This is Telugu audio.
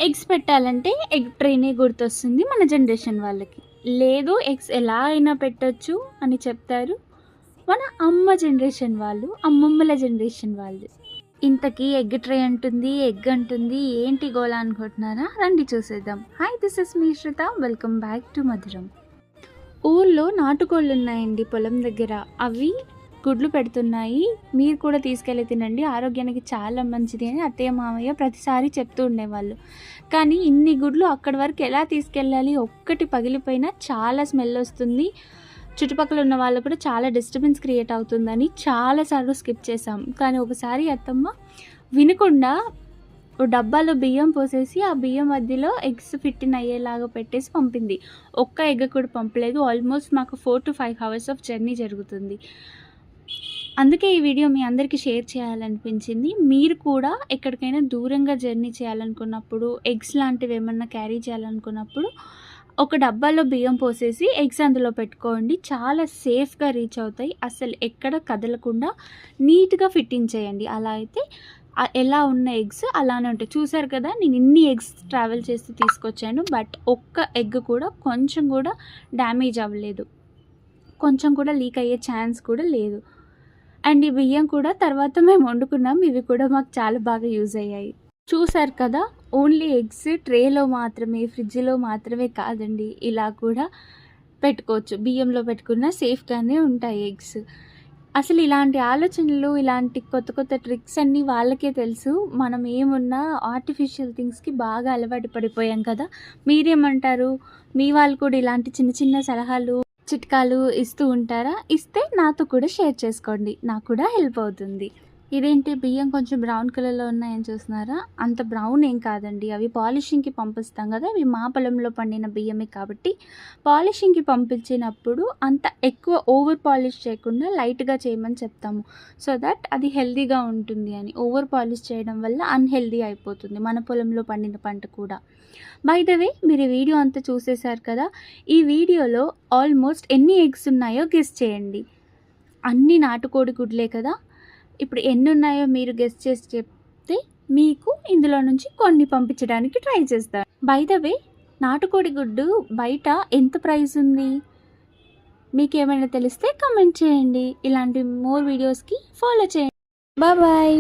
ఎగ్స్ పెట్టాలంటే ఎగ్ ట్రేనే గుర్తొస్తుంది మన జనరేషన్ వాళ్ళకి. లేదు ఎగ్స్ ఎలా అయినా పెట్టొచ్చు అని చెప్తారు మన అమ్మ జనరేషన్ వాళ్ళు, అమ్మమ్మల జనరేషన్ వాళ్ళు. ఇంతకీ ఎగ్ ట్రే అంటుంది, ఎగ్ అంటుంది, ఏంటి గోల అనుకుంటున్నారా? రండి చూసేద్దాం. హాయ్, దిస్ ఇస్ మీ Shruta. Welcome back to Madhuram. ఊర్లో నాటుకోళ్ళు ఉన్నాయండి పొలం దగ్గర. అవి గుడ్లు పెడుతున్నాయి. మీరు కూడా తీసుకెళ్ళి తినండి, ఆరోగ్యానికి చాలా మంచిది అని అత్తయ్య మామయ్య ప్రతిసారి చెప్తూ ఉండేవాళ్ళు. కానీ ఇన్ని గుడ్లు అక్కడి వరకు ఎలా తీసుకెళ్ళాలి? ఒక్కటి పగిలిపోయినా చాలా స్మెల్ వస్తుంది, చుట్టుపక్కల ఉన్న వాళ్ళు కూడా చాలా డిస్టర్బెన్స్ క్రియేట్ అవుతుందని చాలాసార్లు స్కిప్ చేసాం. కానీ ఒకసారి అత్తమ్మ వినకుండా ఓ డబ్బాలో బియ్యం పోసేసి ఆ బియ్యం మధ్యలో ఎగ్స్ ఫిట్టిన్ అయ్యేలాగా పెట్టేసి పంపింది. ఒక్క ఎగ్ కూడా పంపలేదు. ఆల్మోస్ట్ మాకు 4 to 5 hours ఆఫ్ జర్నీ జరుగుతుంది. అందుకే ఈ వీడియో మీ అందరికీ షేర్ చేయాలనిపించింది. మీరు కూడా ఎక్కడికైనా దూరంగా జర్నీ చేయాలనుకున్నప్పుడు, ఎగ్స్ లాంటివి ఏమన్నా క్యారీ చేయాలనుకున్నప్పుడు ఒక డబ్బాలో బియ్యం పోసేసి ఎగ్స్ అందులో పెట్టుకోండి. చాలా సేఫ్గా రీచ్ అవుతాయి. అసలు ఎక్కడ కదలకుండా నీట్గా ఫిట్టింగ్ చేయండి. అలా అయితే ఎలా ఉన్న ఎగ్స్ అలానే ఉంటాయి. చూసారు కదా, నేను ఇన్ని ఎగ్స్ ట్రావెల్ చేసి తీసుకొచ్చాను, బట్ ఒక్క ఎగ్ కూడా కొంచెం కూడా డ్యామేజ్ అవ్వలేదు, కొంచెం కూడా లీక్ అయ్యే ఛాన్స్ కూడా లేదు. అండ్ ఈ బియ్యం కూడా తర్వాత మేము వండుకున్నాం. ఇవి కూడా మాకు చాలా బాగా యూజ్ అయ్యాయి. చూసారు కదా, ఓన్లీ ఎగ్స్ ట్రేలో మాత్రమే, ఫ్రిడ్జ్లో మాత్రమే కాదండి, ఇలా కూడా పెట్టుకోవచ్చు. బియ్యంలో పెట్టుకున్న సేఫ్గానే ఉంటాయి ఎగ్స్. అసలు ఇలాంటి ఆలోచనలు, ఇలాంటి కొత్త కొత్త ట్రిక్స్ అన్నీ వాళ్ళకే తెలుసు. మనం ఏమున్నా ఆర్టిఫిషియల్ థింగ్స్కి బాగా అలవాటు పడిపోయాం కదా. మీరేమంటారు? మీ వాళ్ళు కూడా ఇలాంటి చిన్న చిన్న సలహాలు, చిట్కాలు ఇస్తూ ఉంటారా? ఇస్తే నాతో కూడా షేర్ చేసుకోండి, నాకు కూడా హెల్ప్ అవుతుంది. ఇదేంటి బియ్యం కొంచెం బ్రౌన్ కలర్లో ఉన్నాయని చూస్తున్నారా? అంత బ్రౌన్ ఏం కాదండి, అవి పాలిషింగ్కి పంపిస్తాం కదా. అవి మా పొలంలో పండిన బియ్యమే కాబట్టి పాలిషింగ్కి పంపించినప్పుడు అంత ఎక్కువ ఓవర్ పాలిష్ చేయకుండా లైట్గా చేయమని చెప్తాము, సో దట్ అది హెల్తీగా ఉంటుంది అని. ఓవర్ పాలిష్ చేయడం వల్ల అన్హెల్తీ అయిపోతుంది మన పొలంలో పండిన పంట కూడా. బై ద వే, మీరు ఈ వీడియో అంతా చూసేశారు కదా. ఈ వీడియోలో ఆల్మోస్ట్ ఎన్ని ఎగ్స్ ఉన్నాయో గెస్ చేయండి. అన్ని నాటుకోడి గుడ్లే కదా. ఇప్పుడు ఎన్ని ఉన్నాయో మీరు గెస్ చేసి చెప్తే మీకు ఇందులో నుంచి కొన్ని పంపించడానికి ట్రై చేస్తాను. బై ద వే, నాటుకోడి గుడ్డు బయట ఎంత ప్రైస్ ఉంది? మీకేమైనా తెలిస్తే కమెంట్ చేయండి. ఇలాంటి మోర్ వీడియోస్కి ఫాలో చేయండి. బాయ్.